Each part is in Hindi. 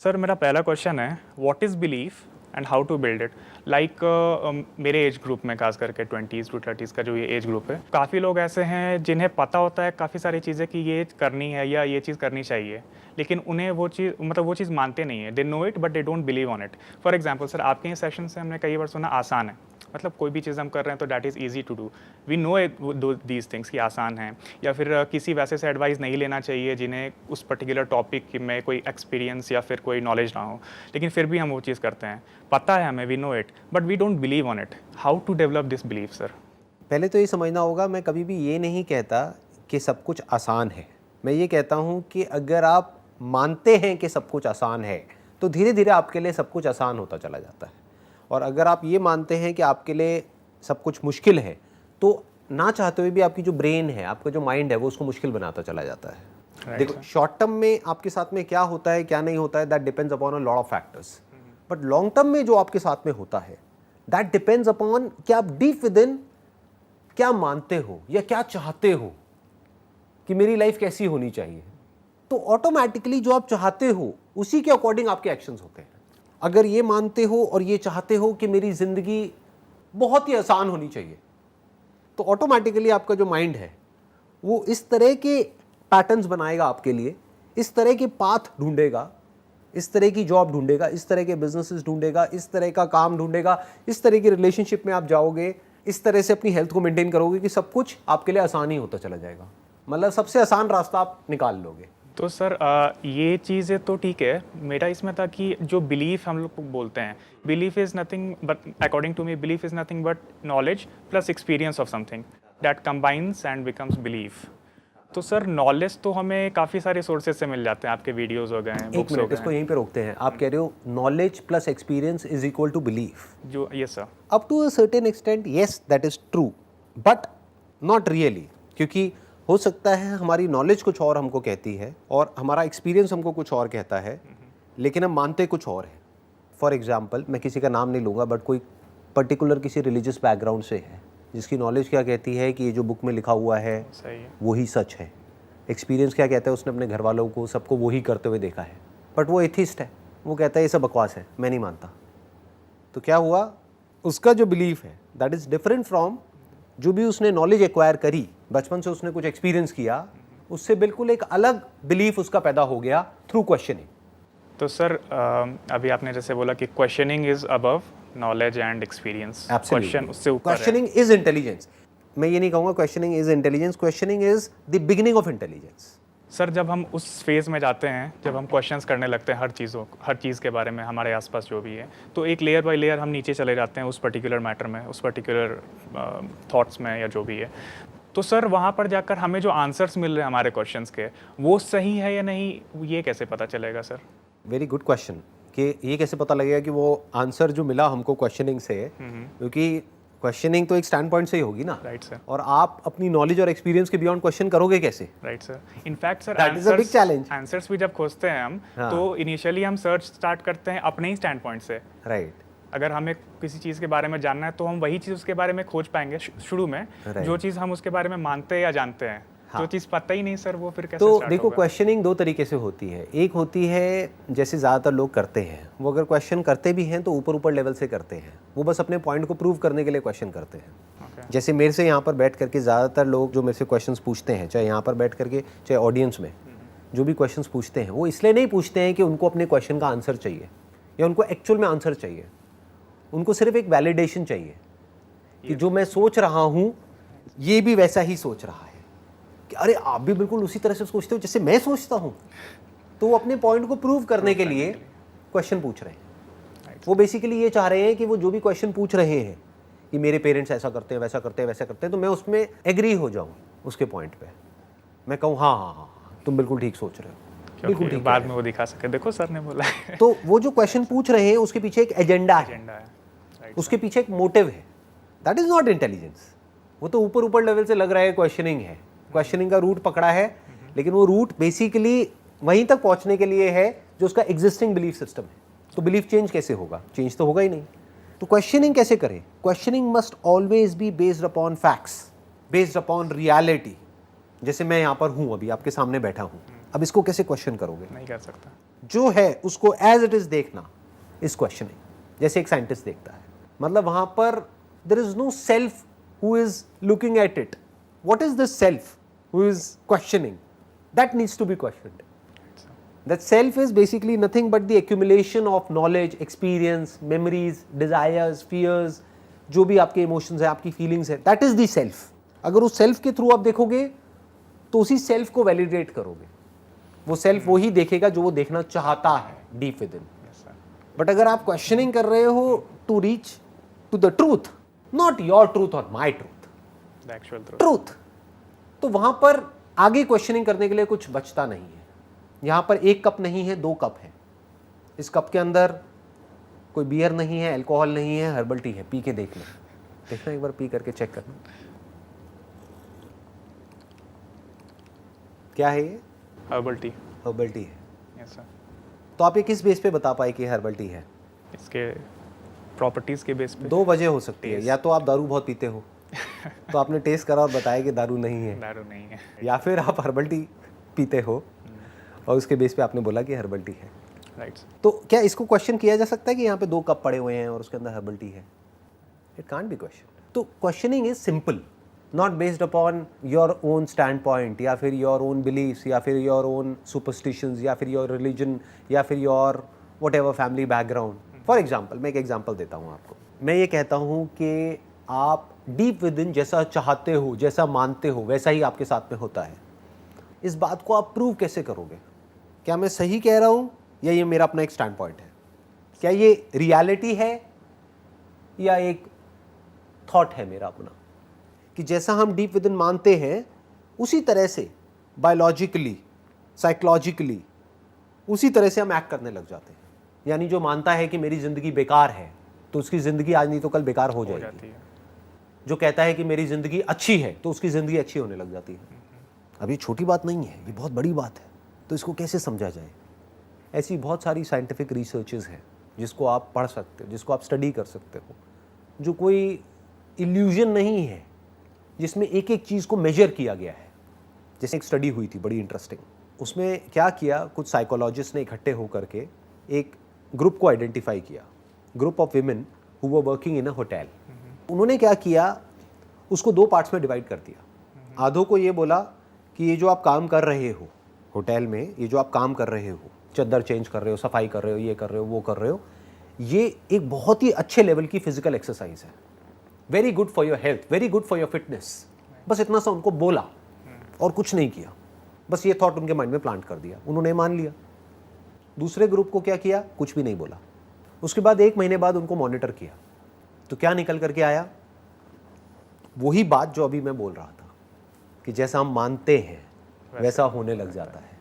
सर मेरा पहला क्वेश्चन है what is belief and how to build it. Like मेरे एज ग्रुप में खास करके 20s to 30s का जो ये एज ग्रुप है, काफ़ी लोग ऐसे हैं जिन्हें पता होता है काफ़ी सारी चीज़ें कि ये करनी है या ये चीज़ करनी चाहिए, लेकिन उन्हें वो चीज़ मानते नहीं है। They know it but they don't believe on it. For example sir, आपके ये सेशन से हमने कई बार सुना आसान है, मतलब कोई भी चीज़ हम कर रहे हैं तो that is easy to do, we know these things कि आसान है। या फिर किसी वैसे से एडवाइस नहीं लेना चाहिए जिन्हें उस पर्टिकुलर टॉपिक में कोई एक्सपीरियंस या फिर कोई नॉलेज ना हो, लेकिन फिर भी हम वो चीज़ करते हैं। पता है हमें, we know it but we don't believe on it. How to develop this belief sir? पहले तो ये समझना होगा, मैं कभी भी ये नहीं कहता कि सब कुछ आसान है। मैं ये कहता हूँ कि अगर आप मानते हैं कि सब कुछ आसान है तो धीरे धीरे आपके लिए सब कुछ आसान होता चला जाता है। और अगर आप ये मानते हैं कि आपके लिए सब कुछ मुश्किल है तो ना चाहते हुए भी आपकी जो ब्रेन है, आपका जो माइंड है, वो उसको मुश्किल बनाता चला जाता है। देखो, शॉर्ट टर्म में आपके साथ में क्या होता है क्या नहीं होता है, that depends upon a lot of factors. But long term में जो आपके साथ में होता है दैट डिपेंड्स अपॉन कि आप डीप विद इन क्या मानते हो या क्या चाहते हो कि मेरी लाइफ कैसी होनी चाहिए। तो ऑटोमेटिकली जो आप चाहते हो उसी के अकॉर्डिंग आपके एक्शंस होते हैं। अगर ये मानते हो और ये चाहते हो कि मेरी जिंदगी बहुत ही आसान होनी चाहिए तो ऑटोमेटिकली आपका जो माइंड है वो इस तरह के पैटर्न्स बनाएगा आपके लिए, इस तरह के पाथ ढूंढेगा, इस तरह की जॉब ढूंढेगा, इस तरह के बिजनेसेस ढूंढेगा, इस तरह का काम ढूंढेगा, इस तरह की रिलेशनशिप में आप जाओगे, इस तरह से अपनी हेल्थ को मेंटेन करोगे कि सब कुछ आपके लिए आसान ही होता चला जाएगा। मतलब सबसे आसान रास्ता आप निकाल लोगे। तो सर ये चीज़ें तो ठीक है, मेरा इसमें था कि जो बिलीफ हम लोग बोलते हैं, belief is nothing but according to me belief is nothing but knowledge plus experience of something that combines and becomes belief. तो सर नॉलेज तो हमें काफ़ी सारे सोर्सेज से मिल जाते हैं, आपके वीडियोस हो गए हैं, एक बुक्स हो मिनट, गए इसको हैं। यहीं पे रोकते हैं। आप कह रहे हो knowledge plus experience is equal to belief. जो ये sir up to a certain extent yes, that is true, but not really. क्योंकि हो सकता है हमारी नॉलेज कुछ और हमको कहती है और हमारा एक्सपीरियंस हमको कुछ और कहता है, लेकिन हम मानते कुछ और है। फॉर एग्जाम्पल, मैं किसी का नाम नहीं लूँगा, बट कोई पर्टिकुलर किसी रिलीजियस बैकग्राउंड से है जिसकी नॉलेज क्या कहती है कि ये जो बुक में लिखा हुआ है सही है। वही सच है। एक्सपीरियंस क्या कहता है, उसने अपने घर वालों को सबको वही करते हुए देखा है, बट वो एथिस्ट है, वो कहता है ये सब बकवास है, मैं नहीं मानता। तो क्या हुआ, उसका जो बिलीफ है दैट इज़ डिफरेंट फ्रॉम जो भी उसने नॉलेज एक्वायर करी, बचपन से उसने कुछ एक्सपीरियंस किया, उससे बिल्कुल एक अलग बिलीफ उसका पैदा हो गया थ्रू क्वेश्चनिंग। तो सर अभी आपने जैसे बोला कि questioning is above knowledge and experience, question उससे ऊपर है। Questioning is intelligence. मैं ये नहीं कहूँगा questioning is intelligence, questioning is the beginning of intelligence. Sir जब हम उस फेज़ में जाते हैं, जब हम क्वेश्चंस करने लगते हैं हर चीज़ के बारे में, हमारे आसपास जो भी है, तो एक लेयर बाय लेयर हम नीचे चले जाते हैं उस पर्टिकुलर मैटर में, उस पर्टिकुलर थॉट्स में या जो भी है। तो सर वहाँ पर जाकर हमें जो आंसर्स मिल रहे हैं हमारे क्वेश्चंस के, वो सही है या नहीं, ये कैसे पता चलेगा सर? वेरी गुड क्वेश्चन कि ये कैसे पता लगेगा कि वो आंसर जो मिला हमको क्वेश्चनिंग से, क्योंकि क्वेश्चनिंग तो एक स्टैंड पॉइंट से ही होगी ना। Right sir. और आप अपनी नॉलेज और एक्सपीरियंस के बियॉन्ड क्वेश्चन करोगे कैसे? Right sir. In fact sir That is a big challenge. Answers भी जब खोजते हैं हम, हाँ। तो इनिशियली हम सर्च स्टार्ट करते हैं अपने ही स्टैंड पॉइंट से। राइट। अगर हमें किसी चीज़ के बारे में जानना है तो हम वही चीज़ उसके बारे में खोज पाएंगे शुरू में। Right. जो चीज़ हम उसके बारे में मानते हैं या जानते हैं, हाँ। जो चीज़ पता ही नहीं सर, वो फिर कैसे तो स्टार्ट देखो, होगा? क्वेश्चनिंग दो तरीके से होती है। एक होती है जैसे ज़्यादातर लोग करते हैं, वो अगर क्वेश्चन करते भी हैं तो ऊपर ऊपर लेवल से करते हैं, वो बस अपने पॉइंट को प्रूव करने के लिए क्वेश्चन करते हैं। Okay. जैसे मेरे से यहाँ पर बैठ करके ज़्यादातर लोग जो मेरे से क्वेश्चंस पूछते हैं, चाहे यहाँ पर बैठ करके चाहे ऑडियंस में, जो भी क्वेश्चंस पूछते हैं वो इसलिए नहीं पूछते हैं कि उनको अपने क्वेश्चन का आंसर चाहिए या उनको एक्चुअल में आंसर चाहिए। उनको सिर्फ एक वैलिडेशन चाहिए कि जो मैं सोच रहा हूँ ये भी वैसा ही सोच रहा है, कि अरे आप भी बिल्कुल उसी तरह से सोचते हो जैसे मैं सोचता हूँ। तो वो अपने पॉइंट को प्रूव करने के लिए क्वेश्चन पूछ रहे हैं। वो बेसिकली ये चाह रहे हैं कि वो जो भी क्वेश्चन पूछ रहे हैं कि मेरे पेरेंट्स ऐसा करते हैं, वैसा करते हैं, वैसा करते हैं, तो मैं उसमें एग्री हो जाऊँ उसके पॉइंट पे। मैं कहूँ हाँ हाँ हाँ तुम बिल्कुल ठीक सोच रहे हो, बिल्कुल ठीक। बाद में वो दिखा सके, देखो सर ने बोला है। तो वो जो क्वेश्चन पूछ रहे हैं उसके पीछे एक एजेंडा है, एजेंडा है। Right, उसके पीछे एक मोटिव है। That is not intelligence. वो तो ऊपर ऊपर लेवल से लग रहा है क्वेश्चनिंग है, क्वेश्चनिंग का रूट पकड़ा है, लेकिन वो रूट बेसिकली वहीं तक पहुंचने के लिए है जो उसका एग्जिस्टिंग बिलीफ सिस्टम है। तो बिलीफ चेंज कैसे होगा? चेंज तो होगा ही नहीं। तो क्वेश्चनिंग कैसे करें? Questioning must always be based upon facts, based upon reality. जैसे मैं यहाँ पर हूँ, अभी आपके सामने बैठा हूँ, अब इसको कैसे क्वेश्चन करोगे? नहीं कर सकता। जो है उसको एज इट इज देखना इज क्वेश्चनिंग, जैसे एक साइंटिस्ट देखता है। मतलब वहां पर there is no self who is looking at it, what is the self who is questioning, that needs to be questioned. That self is basically nothing but the accumulation of knowledge, experience, memories, desires, fears, जो भी आपके emotions है, आपकी feelings है, that is the self। अगर उस self के थ्रू आप देखोगे तो उसी self को validate करोगे, वो self वो ही देखेगा जो वो देखना चाहता है deep within। But अगर आप questioning कर रहे हो to reach to the truth, not your truth or my truth, The actual truth. truth, तो वहां पर आगे questioning करने के लिए कुछ बचता नहीं है। यहाँ पर एक कप नहीं है, 2 कप है। इस कप के अंदर कोई बियर नहीं है, अल्कोहल नहीं है, हर्बल टी है। पी के देखना, देखना एक बार पी करके चेक करना क्या है ये। Herbal tea. हर्बल टी है। Yes sir. तो आप ये किस बेस पे बता पाए कि हर्बल टी है? इसके प्रॉपर्टीज के बेस पे। 2 वजह हो सकती है, या तो आप दारू बहुत पीते हो तो आपने टेस्ट करा और बताया कि दारू नहीं है, दारू नहीं है, या फिर आप हर्बल टी पीते हो और उसके बेस पे आपने बोला कि हर्बल टी है। राइट। तो क्या इसको क्वेश्चन किया जा सकता है कि यहाँ पे 2 कप पड़े हुए हैं और उसके अंदर हर्बल टी है? It can't be question. तो questioning is simple, not based upon your own stand point, या फिर योर ओन बिलीव्स, या फिर योर ओन सुपरस्टिशंस, या फिर योर रिलीजन, या फिर your what ever family background. For example, मैं एक एग्जाम्पल देता हूँ आपको। मैं ये कहता हूँ कि आप डीप विद इन जैसा चाहते हो, जैसा मानते हो, वैसा ही आपके साथ में होता है। इस बात को आप प्रूव कैसे करोगे? क्या मैं सही कह रहा हूँ या ये मेरा अपना एक स्टैंड पॉइंट है? क्या ये रियलिटी है या एक थॉट है मेरा अपना? कि जैसा हम डीप विद इन मानते हैं उसी तरह से बायोलॉजिकली, साइकोलॉजिकली उसी तरह से हम एक्ट करने लग जाते हैं। यानी जो मानता है कि मेरी ज़िंदगी बेकार है तो उसकी ज़िंदगी आज नहीं तो कल बेकार हो जाएगी। जो कहता है कि मेरी ज़िंदगी अच्छी है तो उसकी ज़िंदगी अच्छी होने लग जाती है। अब ये छोटी बात नहीं है, ये बहुत बड़ी बात है। तो इसको कैसे समझा जाए? ऐसी बहुत सारी साइंटिफिक रिसर्चेस हैं जिसको आप पढ़ सकते हो, जिसको आप स्टडी कर सकते हो, जो कोई इल्यूजन नहीं है, जिसमें एक एक चीज़ को मेजर किया गया है। जैसे एक स्टडी हुई थी बड़ी इंटरेस्टिंग, उसमें क्या किया, कुछ साइकोलॉजिस्ट ने इकट्ठे होकर के एक ग्रुप को आइडेंटिफाई किया, group of women who were working in a hotel. उन्होंने क्या किया, उसको 2 पार्ट्स में डिवाइड कर दिया। आधों को ये बोला कि ये जो आप काम कर रहे हो होटल में, ये जो आप काम कर रहे हो, चद्दर चेंज कर रहे हो, सफाई कर रहे हो, ये कर रहे हो, वो कर रहे हो, ये एक बहुत ही अच्छे लेवल की फिजिकल एक्सरसाइज है, very good for your health, very good for your fitness. बस इतना सा उनको बोला और कुछ नहीं किया, बस ये थॉट उनके माइंड में प्लांट कर दिया, उन्होंने मान लिया। दूसरे ग्रुप को क्या किया, कुछ भी नहीं बोला। उसके बाद 1 महीने बाद उनको मॉनिटर किया तो क्या निकल करके आया, वही बात जो अभी मैं बोल रहा था कि जैसा हम मानते हैं वैसा होने लग जाता है।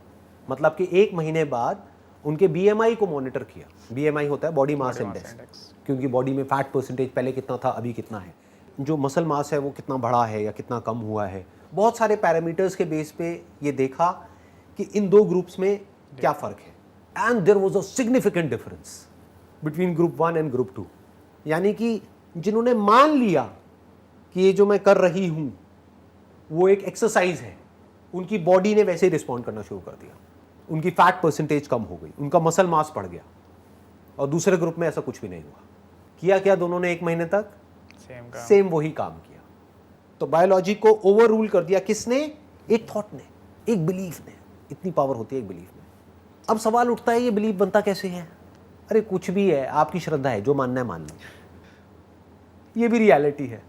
मतलब कि 1 महीने बाद उनके BMI को मॉनिटर किया। BMI होता है बॉडी मास इंडेक्स, क्योंकि बॉडी में फैट परसेंटेज पहले कितना था, अभी कितना है, जो मसल मास है वो कितना बढ़ा है या कितना कम हुआ है। बहुत सारे पैरामीटर्स के बेस पे ये देखा कि इन 2 ग्रुप्स में क्या फ़र्क है। And there was a significant difference between group 1 and group 2। यानी कि जिन्होंने मान लिया कि ये जो मैं कर रही हूँ वो एक एक्सरसाइज है, उनकी बॉडी ने वैसे ही रिस्पॉन्ड करना शुरू कर दिया, उनकी फैट परसेंटेज कम हो गई, उनका मसल मास बढ़ गया। और दूसरे ग्रुप में ऐसा कुछ भी नहीं हुआ। किया क्या दोनों ने 1 महीने तक? सेम वही काम किया। तो बायोलॉजी को ओवर रूल कर दिया किसने? एक थॉट ने, एक बिलीफ ने। इतनी पावर होती है एक बिलीफ में। अब सवाल उठता है ये बिलीफ बनता कैसे है? अरे कुछ भी है, आपकी श्रद्धा है, जो मानना है मान लो, ये भी रियलिटी है।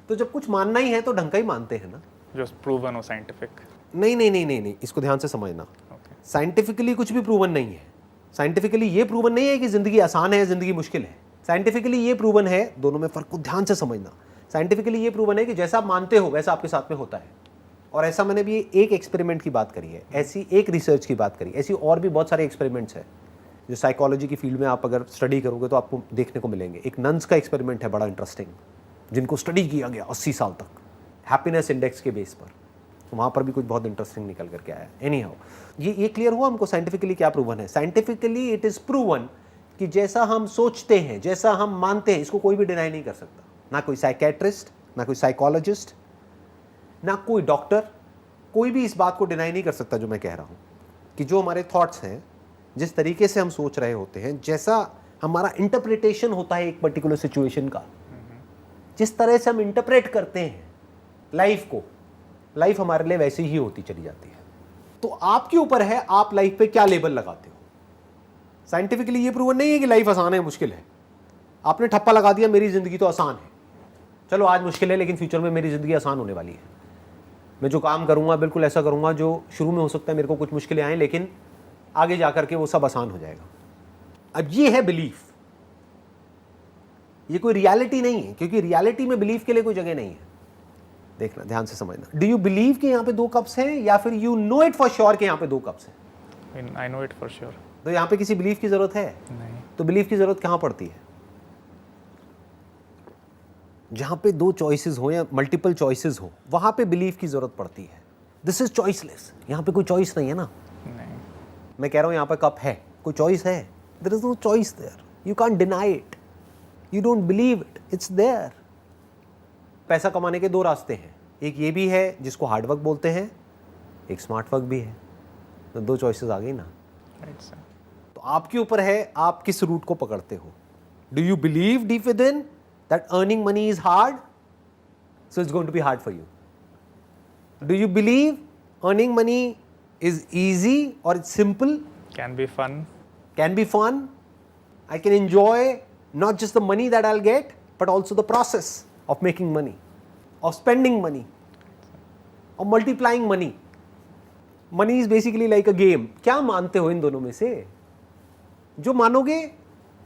तो जब कुछ मानना ही है तो ढंग का ही मानते हैं ना, जो प्रूवन हो साइंटिफिक। नहीं, इसको ध्यान से समझना। साइंटिफिकली कुछ भी प्रूवन नहीं है। साइंटिफिकली ये प्रूवन नहीं है कि जिंदगी आसान है, जिंदगी मुश्किल है। साइंटिफिकली ये प्रूवन है, दोनों में फर्क को ध्यान से समझना। साइंटिफिकली ये प्रूवन है कि जैसा आप मानते हो वैसा आपके साथ में होता है। और ऐसा मैंने भी एक एक्सपेरिमेंट की बात करी है, ऐसी एक रिसर्च की बात करी, ऐसी और भी बहुत सारे एक्सपेरिमेंट्स हैं जो साइकोलॉजी की फील्ड में आप अगर स्टडी करोगे तो आपको देखने को मिलेंगे। एक नन्स का एक्सपेरिमेंट है बड़ा इंटरेस्टिंग, जिनको स्टडी किया गया 80 साल तक हैप्पीनेस इंडेक्स के बेस पर। तो वहाँ पर भी कुछ बहुत इंटरेस्टिंग निकल करके आया। एनी हाउ, ये क्लियर हुआ हमको साइंटिफिकली क्या प्रूवन है। साइंटिफिकली इट इज़ प्रूवन कि जैसा हम सोचते हैं, जैसा हम मानते हैं, इसको कोई भी डिनाई नहीं कर सकता। ना कोई साइकेट्रिस्ट, ना कोई साइकोलॉजिस्ट, ना कोई डॉक्टर, कोई भी इस बात को डिनाई नहीं कर सकता जो मैं कह रहा हूँ कि जो हमारे थॉट्स हैं जिस तरीके से हम सोच रहे होते हैं, जैसा हमारा इंटरप्रिटेशन होता है एक पर्टिकुलर सिचुएशन का, जिस तरह से हम इंटरप्रेट करते हैं लाइफ को, लाइफ हमारे लिए वैसे ही होती चली जाती है। तो आपके ऊपर है आप लाइफ पे क्या लेबल लगाते हो। साइंटिफिकली ये प्रूवन नहीं है कि लाइफ आसान है मुश्किल है। आपने ठप्पा लगा दिया मेरी जिंदगी तो आसान है, चलो आज मुश्किल है लेकिन फ्यूचर में मेरी जिंदगी आसान होने वाली है, मैं जो काम करूंगा बिल्कुल ऐसा करूंगा जो शुरू में हो सकता है मेरे को कुछ मुश्किलें आए लेकिन आगे जाकर के वो सब आसान हो जाएगा। अब ये है बिलीफ, ये कोई रियलिटी नहीं है, क्योंकि रियलिटी में बिलीफ के लिए कोई जगह नहीं है। देखना, ध्यान से समझना। डू यू बिलीव कि यहाँ पे 2 कप्स हैं, या फिर you know it for sure कि यहाँ पे 2 कप्स हैं? I know it for sure. तो यहाँ पे किसी बिलीफ की जरूरत है नहीं। तो बिलीफ की जरूरत कहाँ पड़ती है? जहाँ पे 2 चॉइसेस हो या मल्टीपल चॉइसेस हो, वहाँ पे बिलीफ की जरूरत पड़ती है। दिस इज चॉइसलेस, यहाँ पे कोई चॉइस नहीं है ना। नहीं। मैं कह रहा हूँ यहाँ पे कप है, कोई चॉइस है? There is no choice there, you can't deny it, you don't believe it, it's there. पैसा कमाने के 2 रास्ते हैं, एक ये भी है जिसको हार्ड वर्क बोलते हैं, एक स्मार्ट वर्क भी है। तो 2 चॉइसेस आ गई ना। Right sir. तो आपके ऊपर है आप किस रूट को पकड़ते हो। Do you believe deep within that earning money is hard, so it's going to be hard for you? Do you believe earning money is easy और it's simple, can be fun, can be fun, I can enjoy not just the money that I'll get but also the process of making money, of spending money, of multiplying money. Money is basically like a game. क्या मानते हो इन दोनों में से? जो मानोगे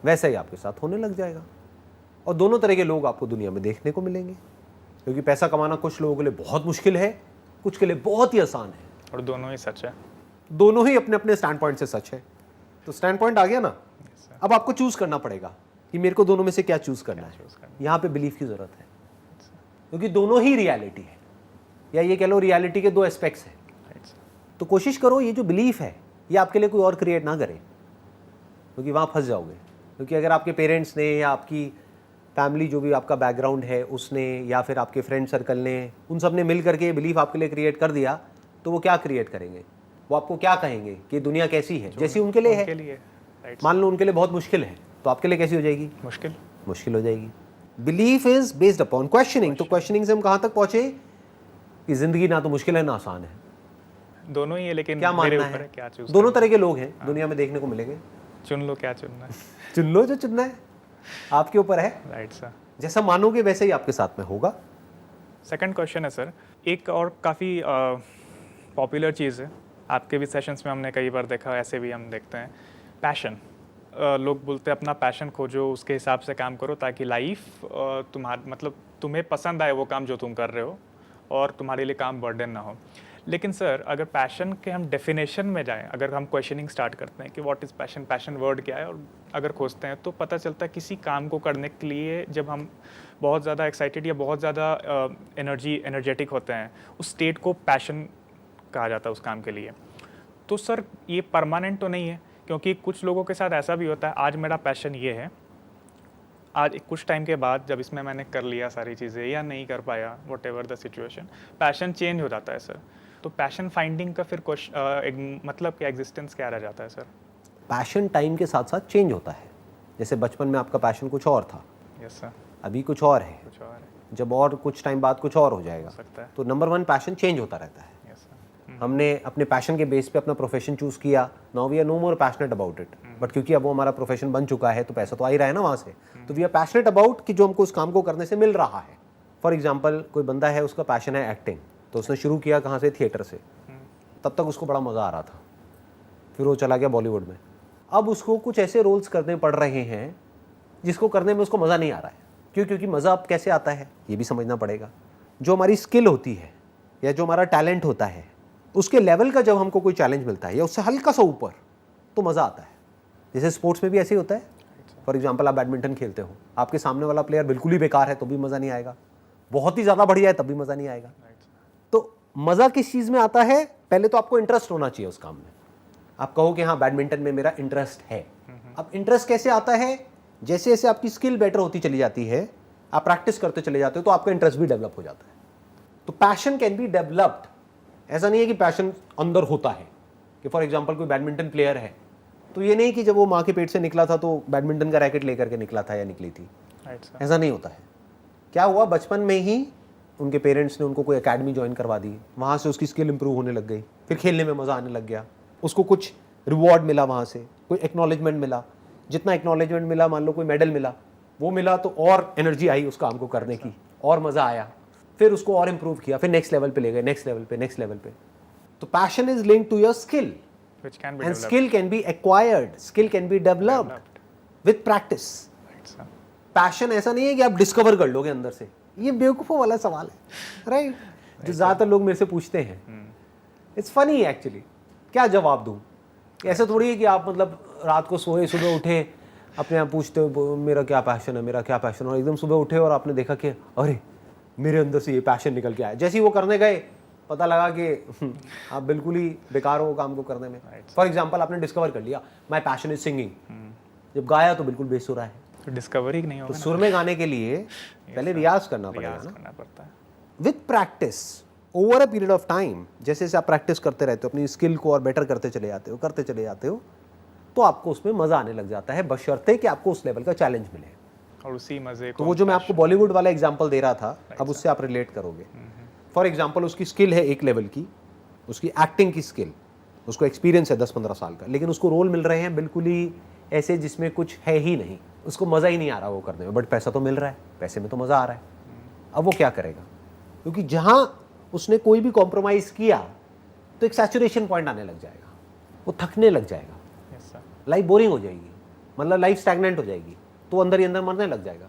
वैसा ही आपके साथ होने लग जाएगा। और दोनों तरह के लोग आपको दुनिया में देखने को मिलेंगे, क्योंकि पैसा कमाना कुछ लोगों के लिए बहुत मुश्किल है, कुछ के लिए बहुत ही आसान है, और दोनों ही सच है। दोनों ही अपने अपने स्टैंड पॉइंट से सच है। तो स्टैंड पॉइंट आ गया ना। अब आपको चूज करना पड़ेगा कि मेरे को दोनों में से क्या चूज करना है। यहाँ पे बिलीफ की जरूरत है, क्योंकि दोनों ही रियलिटी है, या ये कह लो रियलिटी के 2 एस्पेक्ट्स हैं। तो कोशिश करो ये जो बिलीफ है ये आपके लिए कोई और क्रिएट ना करे, क्योंकि वहाँ फंस जाओगे। क्योंकि अगर आपके पेरेंट्स ने या आपकी फैमिली जो भी आपका बैकग्राउंड है उसने, या फिर आपके फ्रेंड सर्कल ने, उन सब ने मिल करके ये बिलीफ आपके लिए क्रिएट कर दिया, तो वो क्या क्रिएट करेंगे? वो आपको क्या कहेंगे कि दुनिया कैसी है, जैसी उनके लिए है। मान लो उनके लिए बहुत मुश्किल है, तो आपके लिए कैसी हो जाएगी? मुश्किल हो जाएगी। Belief is based upon questioning. तो क्वेश्चनिंग से हम कहाँ तक पहुंचे कि जिंदगी ना तो मुश्किल है ना आसान है, दोनों ही है, लेकिन क्या मेरे मानना ऊपर है? क्या चूज। दोनों तरह के लोग हैं दुनिया में देखने को मिलेंगे, चुन लो क्या चुनना है। चुन लो जो चुनना है, आपके ऊपर है। Right sir. जैसा मानोगे वैसे ही आपके साथ में होगा। सेकंड क्वेश्चन है सर, एक और काफ़ी पॉपुलर चीज़ है, आपके भी सेशंस में हमने कई बार देखा, ऐसे भी हम देखते हैं, पैशन। लोग बोलते हैं अपना पैशन खोजो, उसके हिसाब से काम करो, ताकि लाइफ मतलब तुम्हें पसंद आए वो काम जो तुम कर रहे हो, और तुम्हारे लिए काम बर्डन ना हो। लेकिन सर अगर पैशन के हम डेफिनेशन में जाएं, अगर हम क्वेश्चनिंग स्टार्ट करते हैं कि what is passion, passion word क्या है, और अगर खोजते हैं तो पता चलता है किसी काम को करने के लिए जब हम बहुत ज़्यादा एक्साइटेड या बहुत ज़्यादा एनर्जेटिक होते हैं, उस स्टेट को पैशन कहा जाता है उस काम के लिए। तो सर ये परमानेंट तो नहीं है, क्योंकि कुछ लोगों के साथ ऐसा भी होता है, आज मेरा पैशन ये है, आज कुछ टाइम के बाद जब इसमें मैंने कर लिया सारी चीज़ें या नहीं कर पाया, what ever the situation, passion change हो जाता है सर। तो पैशन फाइंडिंग का फिर मतलब क्या एग्जिस्टेंस क्या रह जाता है सर? पैशन टाइम के साथ साथ चेंज होता है। जैसे बचपन में आपका पैशन कुछ और था, यस सर, अभी कुछ और है, कुछ और है, जब और कुछ टाइम बाद कुछ और हो जाएगा। सकता है। तो नंबर 1 पैशन चेंज होता रहता है। Yes sir. हमने अपने पैशन के बेस पे अपना प्रोफेशन चूज किया, now we are no more passionate about it, but क्योंकि अब वो हमारा प्रोफेशन बन चुका है तो पैसा तो आ ही रहा है ना वहाँ से, तो वी आर पैशनेट अबाउट कि जो हमको उस काम को करने से मिल रहा है। फॉर एग्जाम्पल कोई बंदा है, उसका पैशन है एक्टिंग, तो उसने शुरू किया कहाँ से? थिएटर से। तब तक उसको बड़ा मज़ा आ रहा था, फिर वो चला गया बॉलीवुड में। अब उसको कुछ ऐसे रोल्स करने पड़ रहे हैं जिसको करने में उसको मज़ा नहीं आ रहा है। क्यों? क्योंकि मज़ा अब कैसे आता है ये भी समझना पड़ेगा। जो हमारी स्किल होती है या जो हमारा टैलेंट होता है, उसके लेवल का जब हमको कोई चैलेंज मिलता है या उससे हल्का सा ऊपर, तो मज़ा आता है। जैसे स्पोर्ट्स में भी ऐसे ही होता है। फॉर एग्जाम्पल आप बैडमिंटन खेलते हो, आपके सामने वाला प्लेयर बिल्कुल ही बेकार है तो भी मज़ा नहीं आएगा, बहुत ही ज़्यादा बढ़िया है तब भी मज़ा नहीं आएगा। तो मज़ा किस चीज़ में आता है? पहले तो आपको इंटरेस्ट होना चाहिए उस काम में। आप कहो कि हाँ बैडमिंटन में मेरा इंटरेस्ट है। अब इंटरेस्ट कैसे आता है? जैसे जैसे आपकी स्किल बेटर होती चली जाती है, आप प्रैक्टिस करते चले जाते हो, तो आपका इंटरेस्ट भी डेवलप हो जाता है। तो पैशन कैन बी डेवलप्ड। ऐसा नहीं है कि पैशन अंदर होता है कि फॉर एग्जाम्पल कोई बैडमिंटन प्लेयर है तो ये नहीं कि जब वो माँ के पेट से निकला था तो बैडमिंटन का रैकेट लेकर के निकला था या निकली थी, राइट सर। ऐसा नहीं होता है। क्या हुआ, बचपन में ही उनके पेरेंट्स ने उनको कोई एकेडमी ज्वाइन करवा दी, वहाँ से उसकी स्किल इंप्रूव होने लग गई, फिर खेलने में मज़ा आने लग गया, उसको कुछ रिवॉर्ड मिला, वहाँ से कोई एक्नॉलेजमेंट मिला, जितना एक्नॉलेजमेंट मिला, मान लो कोई मेडल मिला, वो मिला तो और एनर्जी आई उस काम को करने की, और मज़ा आया, फिर उसको और इम्प्रूव किया, फिर नेक्स्ट लेवल पे ले गए, नेक्स्ट लेवल पे, नेक्स्ट लेवल पे। तो passion is linked to your skill Which can be and developed. Skill can be acquired, skill can be developed with practice. Right, sir. Passion ऐसा नहीं है कि आप डिस्कवर कर लोगे अंदर से, ये बेवकूफ़ों वाला सवाल है, राइट? जो ज़्यादातर लोग मेरे से पूछते हैं, इट्स फनी एक्चुअली, क्या जवाब दूँ? ऐसा थोड़ी है कि आप मतलब रात को सोए, सुबह उठे, अपने आप पूछते हो मेरा क्या पैशन है, मेरा क्या पैशन है, और एकदम सुबह उठे और आपने देखा कि अरे मेरे अंदर से ये पैशन निकल के आया। जैसे ही वो करने गए पता लगा कि आप बिल्कुल ही बेकार हो वो काम को करने में। फॉर एग्जाम्पल, आपने डिस्कवर कर लिया माई पैशन इज सिंगिंग, जब गाया तो बिल्कुल बेसुरा है। तो डिस्कवरी नहीं तो होगा सुर में गाने के लिए पहले रियाज करना पड़ेगा रियाज ना, करना पड़ता है। With practice over a period of time. जैसे जैसे आप प्रैक्टिस करते रहते हो, अपनी स्किल को और बेटर करते चले जाते हो, करते चले जाते हो, तो आपको उसमें मज़ा आने लग जाता है, बशर्ते कि आपको उस लेवल का चैलेंज मिले। और उसी मज़े तो को वो जो मैं आपको बॉलीवुड वाला एग्जांपल दे रहा था, अब उससे आप रिलेट करोगे। फॉर एग्जांपल, उसकी स्किल है एक लेवल की, उसकी एक्टिंग की स्किल, उसको एक्सपीरियंस है 10-15 साल का, लेकिन उसको रोल मिल रहे हैं बिल्कुल ही ऐसे जिसमें कुछ है ही नहीं, उसको मज़ा ही नहीं आ रहा वो करने में, बट पैसा तो मिल रहा है, पैसे में तो मज़ा आ रहा है। अब वो क्या करेगा? क्योंकि जहाँ उसने कोई भी कॉम्प्रोमाइज़ किया तो एक सैचुरेशन पॉइंट आने लग जाएगा, वो थकने लग जाएगा, Yes, sir. लाइफ बोरिंग हो जाएगी, मतलब लाइफ स्टैग्नेंट हो जाएगी, तो वो अंदर ही अंदर मरने लग जाएगा,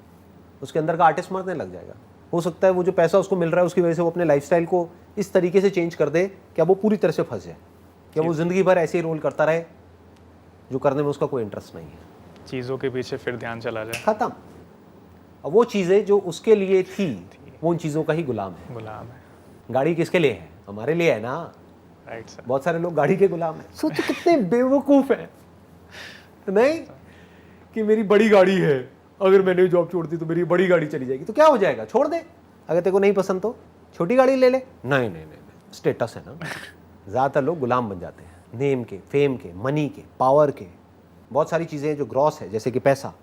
उसके अंदर का आर्टिस्ट मरने लग जाएगा। हो सकता है वो जो पैसा उसको मिल रहा है उसकी वजह से वो अपने लाइफस्टाइल को इस तरीके से चेंज कर दे कि अब वो पूरी तरह से फंस जाए, कि वो ज़िंदगी भर ऐसे ही रोल करता रहे जो करने में उसका कोई इंटरेस्ट नहीं है। चीज़ों के पीछे फिर ध्यान चला जाए, ख़त्म। अब वो चीज़ें जो उसके लिए थी वो उन चीज़ों का ही गुलाम है। गुलाम है। गाड़ी किसके लिए है? हमारे लिए है ना। Right sir. बहुत सारे लोग गाड़ी के गुलाम हैं। सोचो कितने बेवकूफ़ हैं, नहीं कि मेरी बड़ी गाड़ी है, अगर मैंने जॉब छोड़ दी तो मेरी बड़ी गाड़ी चली जाएगी, तो क्या हो जाएगा? छोड़ दे। अगर तेरे को नहीं पसंद तो छोटी गाड़ी ले ले। नहीं नहीं नहीं, स्टेटस है ना। ज़्यादातर लोग गुलाम बन जाते हैं नेम के, फेम के, मनी के, पावर के। बहुत सारी चीज़ें जो ग्रॉस है जैसे कि पैसा,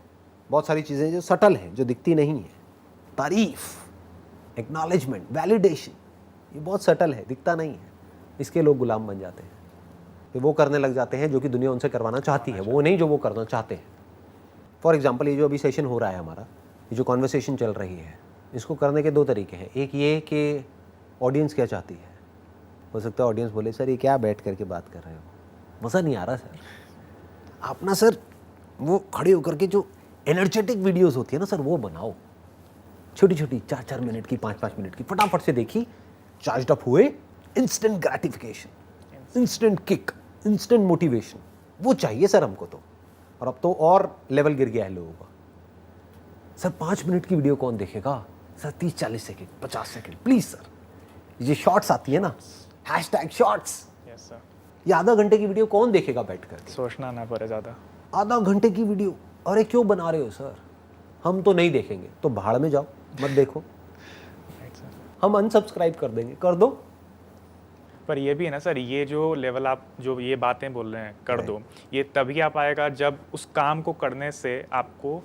बहुत सारी चीज़ें जो सटल हैं, जो दिखती नहीं है, तारीफ, एक्नॉलेजमेंट, वैलिडेशन, ये बहुत सटल है, दिखता नहीं है, इसके लोग गुलाम बन जाते हैं। फिर वो करने लग जाते हैं जो कि दुनिया उनसे करवाना चाहती है, वो नहीं जो वो करना चाहते हैं। फॉर एग्जाम्पल, ये जो अभी सेशन हो रहा है हमारा, ये जो कॉन्वर्सेशन चल रही है, इसको करने के दो तरीके हैं। एक ये कि ऑडियंस क्या चाहती है। हो सकता है ऑडियंस बोले सर ये क्या बैठ करके बात कर रहे हो, मज़ा नहीं आ रहा सर। आप ना सर वो खड़े होकर के जो एनर्जेटिक वीडियोस होती है ना सर, वो बनाओ, छोटी छोटी 4-4 मिनट की, 5-5 मिनट की, फटाफट से देखी, चार्ज अप हुए, instant gratification, instant kick, instant motivation, वो चाहिए सर हमको तो। और अब तो और लेवल गिर गया है लोगों का। सर 5 मिनट की वीडियो कौन देखेगा sir? 30-40 second, 50 second, please sir. ये शॉर्ट्स आती है ना, हैशटैग शॉर्ट्स, यस सर। ये आधा घंटे की वीडियो कौन देखेगा बैठ कर? सोचना ना पड़े ज़्यादा। आधा घंटे की वीडियो, अरे क्यों बना रहे हो सर? हम तो नहीं देखेंगे, तो भाड़ में जाओ, मत देखो, राइट सर। हम अनसब्सक्राइब कर देंगे, कर दो। पर ये भी है ना सर, ये जो लेवल आप जो ये बातें बोल रहे हैं कर दो, ये तभी आ पाएगा जब उस काम को करने से आपको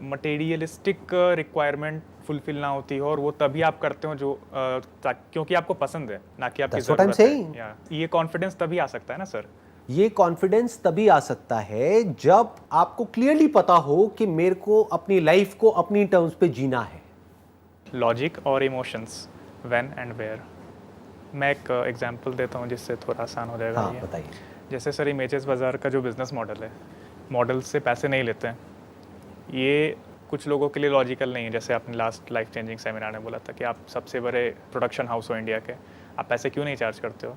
मटेरियलिस्टिक रिक्वायरमेंट फुलफिल ना होती हो, और वो तभी आप करते हो जो क्योंकि आपको पसंद है, ना कि आपकी That's what I'm ज़रूरत है। saying. या ये कॉन्फिडेंस तभी आ सकता है ना सर। ये कॉन्फिडेंस तभी आ सकता है जब आपको क्लियरली पता हो कि मेरे को अपनी लाइफ को अपनी टर्म्स पे जीना है। लॉजिक और इमोशंस, व्हेन एंड वेयर। मैं एक एग्जांपल देता हूँ जिससे थोड़ा आसान हो जाएगा। हाँ ये बताइए। जैसे सर इमेजेस बाज़ार का जो बिज़नेस मॉडल है, मॉडल से पैसे नहीं लेते हैं। ये कुछ लोगों के लिए लॉजिकल नहीं है। जैसे आपने लास्ट लाइफ चेंजिंग सेमिनार में बोला था कि आप सबसे बड़े प्रोडक्शन हाउस हो इंडिया के, आप पैसे क्यों नहीं चार्ज करते हो?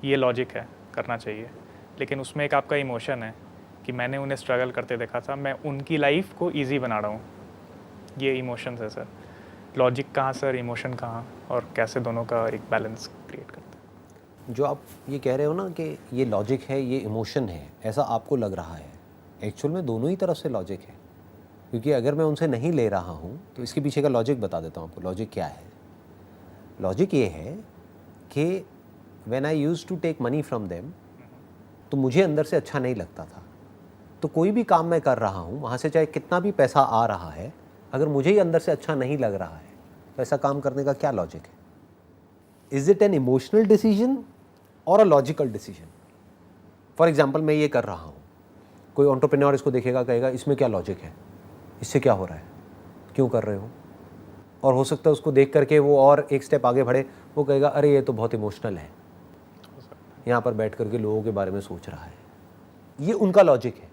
ये लॉजिक है, करना चाहिए। लेकिन उसमें एक आपका इमोशन है कि मैंने उन्हें स्ट्रगल करते देखा था, मैं उनकी लाइफ को ईजी बना रहा हूँ। ये इमोशंस है सर। लॉजिक कहाँ सर, इमोशन कहाँ, और कैसे दोनों का एक बैलेंस क्रिएट करते हैं? जो आप ये कह रहे हो ना कि ये लॉजिक है, ये इमोशन है, ऐसा आपको लग रहा है, एक्चुअल में दोनों ही तरफ से लॉजिक है। क्योंकि अगर मैं उनसे नहीं ले रहा हूँ तो इसके पीछे का लॉजिक बता देता हूँ आपको। लॉजिक क्या है? लॉजिक ये है कि when I used to take money from them, तो मुझे अंदर से अच्छा नहीं लगता था तो कोई भी काम मैं कर रहा हूँ, वहाँ से चाहे कितना भी पैसा आ रहा है, अगर मुझे ही अंदर से अच्छा नहीं लग रहा है तो ऐसा काम करने का क्या लॉजिक है? Is it an emotional decision or a logical decision? For example, मैं ये कर रहा हूँ, कोई एंटरप्रेन्योर इसको देखेगा, कहेगा इसमें क्या लॉजिक है, इससे क्या हो रहा है, क्यों कर रहे हो? और हो सकता है उसको देख करके वो और एक स्टेप आगे बढ़े, वो कहेगा अरे ये तो बहुत इमोशनल है, यहाँ पर बैठ करके लोगों के बारे में सोच रहा है। ये उनका लॉजिक है।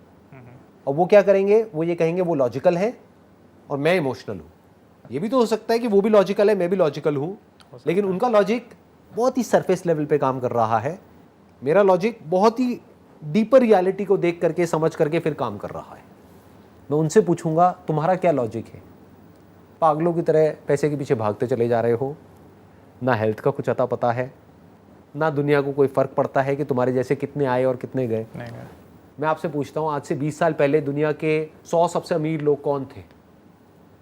और वो क्या करेंगे, वो ये कहेंगे वो लॉजिकल है और मैं इमोशनल हूँ। ये भी तो हो सकता है कि वो भी लॉजिकल है, मैं भी लॉजिकल हूँ, लेकिन उनका लॉजिक बहुत ही सरफेस लेवल पे काम कर रहा है, मेरा लॉजिक बहुत ही डीपर रियलिटी को देख करके, समझ करके फिर काम कर रहा है। मैं उनसे पूछूंगा तुम्हारा क्या लॉजिक है? पागलों की तरह पैसे के पीछे भागते चले जा रहे हो, ना हेल्थ का कुछ अता पता है, ना दुनिया को कोई फ़र्क पड़ता है कि तुम्हारे जैसे कितने आए और कितने गए। मैं आपसे पूछता हूँ, आज से 20 साल पहले दुनिया के 100 सबसे अमीर लोग कौन थे?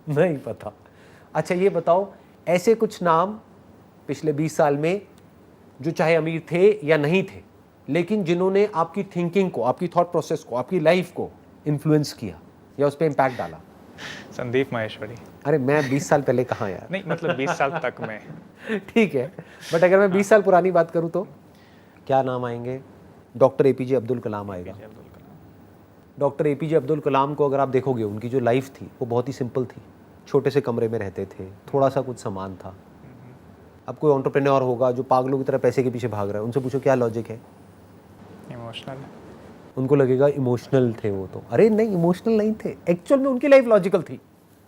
नहीं पता। अच्छा ये बताओ, ऐसे कुछ नाम पिछले 20 साल में जो चाहे अमीर थे या नहीं थे, लेकिन जिन्होंने आपकी थिंकिंग को, आपकी थॉट प्रोसेस को, आपकी लाइफ को इन्फ्लुएंस किया या उस पर इम्पैक्ट डाला? संदीप माहेश्वरी। अरे मैं 20 साल पहले कहाँ यार। नहीं मतलब 20 साल तक में। ठीक है, बट अगर मैं 20 साल पुरानी बात करूँ तो क्या नाम आएंगे? डॉक्टर एपीजे अब्दुल कलाम आएगा। डॉक्टर एपीजे अब्दुल कलाम को अगर आप देखोगे, उनकी जो लाइफ थी वो बहुत ही सिंपल थी। छोटे से कमरे में रहते थे, थोड़ा सा कुछ सामान था। अब कोई एंटरप्रेन्योर होगा जो पागलों की तरह पैसे के पीछे भाग रहा है, उनसे पूछो क्या लॉजिक है? इमोशनल। उनको लगेगा इमोशनल थे वो तो। अरे नहीं, इमोशनल नहीं थे, एक्चुअल में उनकी लाइफ लॉजिकल थी।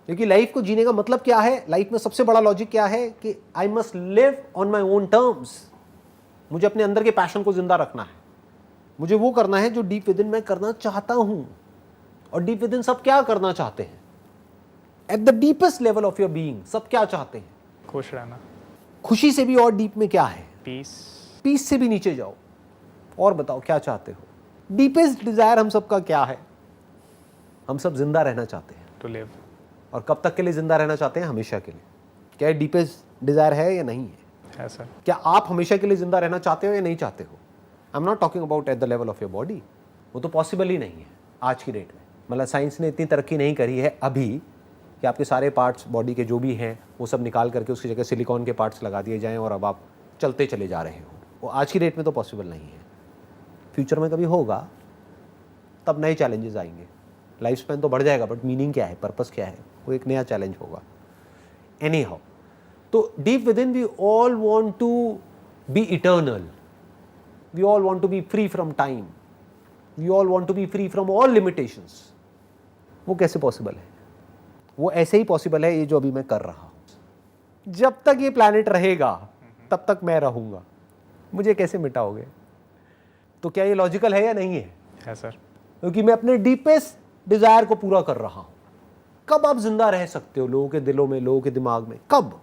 क्योंकि लाइफ को जीने का मतलब क्या है? लाइफ में सबसे बड़ा लॉजिक क्या है कि I must live on my own terms. मुझे अपने अंदर के पैशन को जिंदा रखना है, मुझे वो करना है जो डीप विद इन मैं करना चाहता हूं। और डीप विद इन सब क्या करना चाहते हैं? At the deepest level of your being सब क्या चाहते हैं? खुश रहना। खुशी से भी और डीप में क्या है? पीस। पीस से भी नीचे जाओ और बताओ क्या चाहते हो? डीपेस्ट डिजायर हम सबका क्या है? हम सब जिंदा रहना चाहते हैं। To live. और कब तक के लिए जिंदा रहना चाहते हैं? हमेशा के लिए। क्या ये डीपेस्ट डिजायर है या नहीं है? सर। क्या आप हमेशा के लिए जिंदा रहना चाहते हो या नहीं चाहते हो? I am not talking about at the level of your body. वो तो पॉसिबल ही नहीं है आज की डेट में। मतलब साइंस ने इतनी तरक्की नहीं करी है अभी कि आपके सारे पार्ट्स बॉडी के जो भी हैं वो सब निकाल करके उसकी जगह सिलिकॉन के पार्ट्स लगा दिए जाएं और अब आप चलते चले जा रहे हो। वो आज की डेट में तो पॉसिबल नहीं है। फ्यूचर में कभी होगा, तब नए चैलेंजेस आएंगे। लाइफ स्पैन तो बढ़ जाएगा, बट मीनिंग क्या है, पर्पस क्या है, वो एक नया चैलेंज होगा। एनी हाउ, तो deep within we all want to be eternal, we all want to be free from time, we all want to be free from all limitations. वो कैसे पॉसिबल है? वो ऐसे ही पॉसिबल है ये जो अभी मैं कर रहा हूं। जब तक ये प्लैनेट रहेगा तब तक मैं रहूंगा। मुझे कैसे मिटाओगे? तो क्या ये लॉजिकल है या नहीं है? है सर। क्योंकि मैं अपने डीपेस्ट डिजायर को पूरा कर रहा हूं। कब आप जिंदा रह सकते हो लोगों के दिलों में, लोगों के दिमाग में? कब?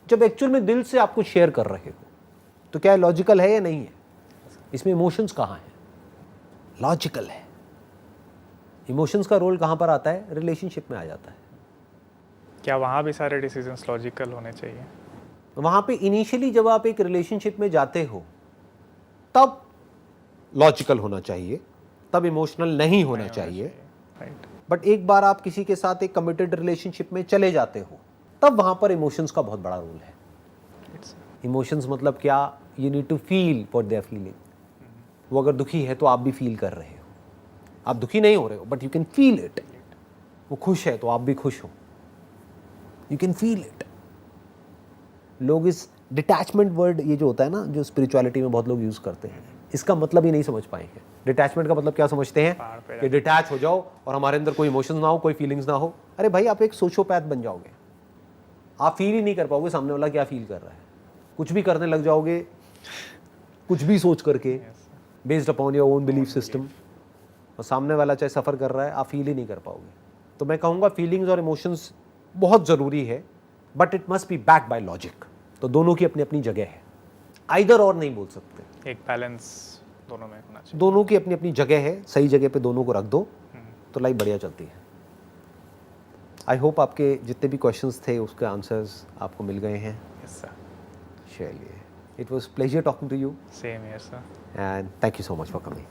जब एक्चुअल में दिल से आप कुछ शेयर कर रहे हो। तो क्या लॉजिकल है या नहीं है? इसमें इमोशंस कहाँ हैं? लॉजिकल है। इमोशंस का रोल कहाँ पर आता है? रिलेशनशिप में आ जाता है। क्या वहाँ भी सारे डिसीजंस लॉजिकल होने चाहिए? वहाँ पे इनिशियली जब आप एक रिलेशनशिप में जाते हो तब लॉजिकल होना चाहिए, तब इमोशनल नहीं होना चाहिए। राइट। बट एक बार आप किसी के साथ एक कमिटेड रिलेशनशिप में चले जाते हो तब वहाँ पर इमोशंस का बहुत बड़ा रोल है। इमोशंस मतलब क्या? You need to feel what they are feeling. वो अगर दुखी है तो आप भी फील कर रहे हो। आप दुखी नहीं हो रहे हो but you can feel it. वो खुश है तो आप भी खुश हो, यू कैन फील इट। लोग इस डिटैचमेंट वर्ड, ये जो होता है ना, जो स्पिरिचुअलिटी में बहुत लोग यूज करते हैं, इसका मतलब ही नहीं समझ पाएंगे। डिटैचमेंट का मतलब क्या समझते हैं कि डिटैच हो जाओ और हमारे अंदर कोई इमोशंस ना हो, कोई फीलिंग्स ना हो। अरे भाई, आप एक सोशियोपैथ बन जाओगे। आप फील ही नहीं कर पाओगे सामने वाला क्या फील कर रहा है। कुछ भी करने लग जाओगे, कुछ भी सोच करके, based upon your own belief system, और सामने वाला चाहे सफ़र कर रहा है, आप फील ही नहीं कर पाओगे। तो मैं कहूँगा फीलिंग्स और इमोशंस बहुत ज़रूरी है, but it must be back by logic. तो दोनों की अपनी अपनी जगह है, आइदर और नहीं बोल सकते। एक बैलेंस दोनों में होना चाहिए। दोनों की अपनी अपनी जगह है, सही जगह पे दोनों को रख दो तो लाइफ बढ़िया चलती है। आई होप आपके जितने भी क्वेश्चंस थे उसके आंसर्स आपको मिल गए हैं। Yes sir. चलिए, it was pleasure talking to you same here sir. And thank you so much for coming.